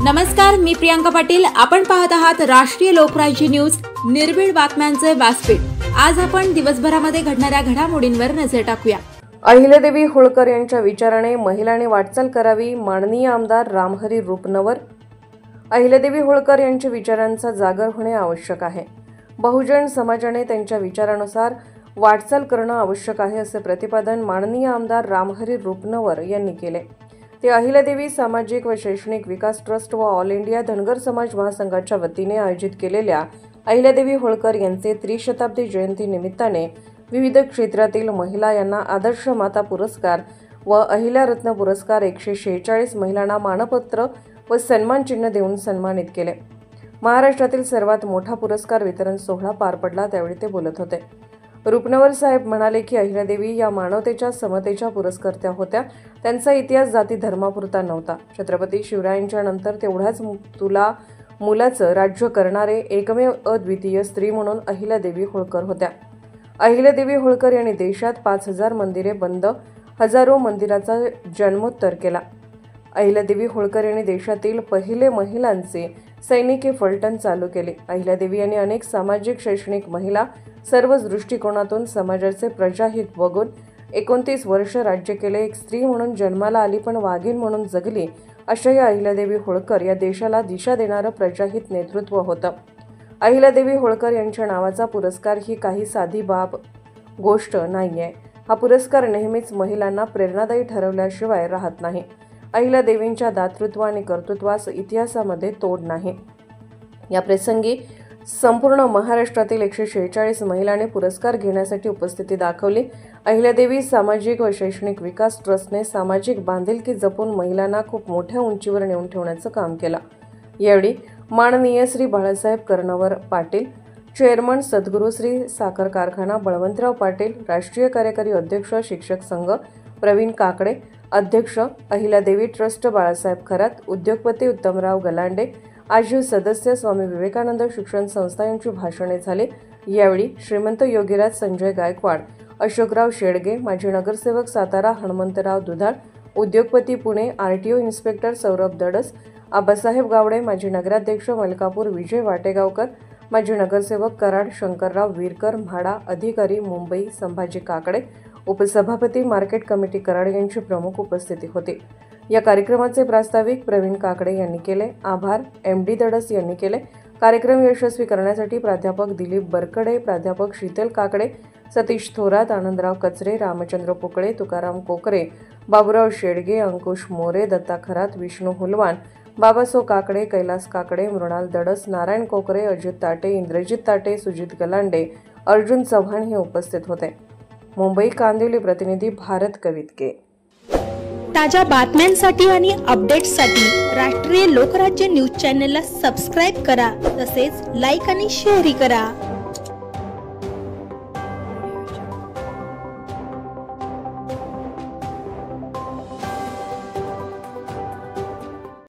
नमस्कार, मी प्रियांका पाटील। आपण पाहत आहात राष्ट्रीय लोकराज्य न्यूज, निर्भीड बातम्यांचे व्यासपीठ। आज आपण दिवसभरामध्ये घडणाऱ्या घडामोडींवर नजर टाकूया। अहिल्यादेवी होळकर यांच्या विचाराने महिलांनी वाटचाल करावी, माननीय आमदार रामहरी रूपनवर। अहिल्यादेवी होळकर यांच्या विचारांचा जागर होणे आवश्यक आहे। बहुजन समाजाने त्यांच्या विचारानुसार वाटचाल करणं आवश्यक आहे, असे प्रतिपादन माननीय आमदार रामहरी रूपनवर यांनी केले। ते अहिल्यादेवी सामाजिक व शैक्षणिक विकास ट्रस्ट व ऑल इंडिया धनगर समाज महासंघाच्या वतीने आयोजित केलेल्या अहिल्यादेवी होळकर यांचे त्रिशताब्दी जयंती निमित्ताने विविध क्षेत्रातील महिला यांना आदर्श माता पुरस्कार व अहिल्यारत्न पुरस्कार 146 महिलांना मानपत्र व सन्मान चिन्ह देऊन सन्मानित केले। महाराष्ट्रातील सर्वात मोठा पुरस्कार वितरण सोहळा पार पडला, त्यावेळी ते बोलत होते। रूपनवर साहेब म्हणाले की अहिल्यादेवी या मानवतेच्या समतेच्या पुरस्कर्त्या होत्या। त्यांचा इतिहास जाती धर्मापुरता नव्हता। छत्रपती शिवरायांच्या नंतर तेवढ्याच मुलाचं राज्य करणारे एकमेव अद्वितीय स्त्री म्हणून अहिल्यादेवी होळकर होत्या। अहिल्यादेवी होळकर यांनी देशात 5000 मंदिरे बंद, हजारो मंदिराचा जन्मोत्तर केला। अहिल्यादेवी होळकर यांनी देशातील पहिले महिलांचे सैनिकी फलटण चालू केले। अहिल्यादेवी यांनी अनेक सामाजिक शैक्षणिक महिला सर्वच दृष्टिकोनातून समाजाचे प्रजाहित बघून 29 वर्ष राज्य केले। एक स्त्री म्हणून जन्माला आली पण वाघीण म्हणून जगली, अशा या अहिल्यादेवी होळकर या देशाला दिशा देणारं प्रजाहित नेतृत्व होतं। अहिल्यादेवी होळकर यांच्या नावाचा पुरस्कार ही काही साधी गोष्ट नाहीये। हा पुरस्कार नेहमीच महिलांना प्रेरणादायी ठरवल्याशिवाय राहत नाही। अहिल्यादेवींच्या दातृत्व आणि कर्तृत्वास इतिहासामध्ये तोड नाही। या प्रसंगी संपूर्ण महाराष्ट्रातील 146 महिलांनी पुरस्कार घेण्यासाठी उपस्थिती दाखवली। अहिल्यादेवी सामाजिक व शैक्षणिक विकास ट्रस्टने सामाजिक बांधिलकी जपून महिलांना खूप मोठ्या उंचीवर नेऊन ठेवण्याचं काम केलं। यावेळी माननीय श्री बाळासाहेब कर्णवर पाटील, चेअरमन सद्गुरू श्री साखर कारखाना बळवंतराव पाटील, राष्ट्रीय कार्यकारी अध्यक्ष शिक्षक संघ प्रवीण काकडे, अध्यक्ष अहिल्यादेवी ट्रस्ट बाळासाहेब खरात, उद्योगपती उत्तमराव गलांडे, आजीव सदस्य स्वामी विवेकानंद शिक्षण संस्था यांची भाषणे झाली। यावेळी श्रीमंत योगीराज संजय गायकवाड, अशोकराव शेडगे, माजी नगरसेवक सातारा हनुमंतराव दुधाळ, उद्योगपती पुणे आरटीओ इन्स्पेक्टर सौरभ दडस, आबासाहेब गावडे, माजी नगराध्यक्ष मलकापूर विजय वाटेगावकर, माजी नगरसेवक कराड शंकरराव वीरकर, म्हाडा अधिकारी मुंबई संभाजी काकडे, उपसभापती मार्केट कमिटी कराड यांची प्रमुख उपस्थिती होती। या कार्यक्रमाचे प्रास्ताविक प्रवीण काकडे यांनी केले। आभार MD दडस यांनी केले। कार्यक्रम यशस्वी करण्यासाठी प्राध्यापक दिलीप बरकडे, प्राध्यापक शीतल काकडे, सतीश थोरात, आनंदराव कचरे, रामचंद्र पोकळे, तुकाराम कोकरे, बाबूराव शेडगे, अंकुश मोरे, दत्ता खरात, विष्णू हुलवान, बाबासो काकडे, कैलास काकडे, मृणाल दडस, नारायण कोकरे, अजित ताटे, इंद्रजित ताटे, सुजित गलांडे, अर्जुन चव्हाण हे उपस्थित होते। मुंबई कांदिवली प्रतिनिधी भारत कवितके। ताज्या बातम्यांसाठी आणि अपडेट्ससाठी राष्ट्रीय लोकराज्य न्यूज चॅनलला सबस्क्राईब करा, तसेच लाईक आणि शेअरही करा।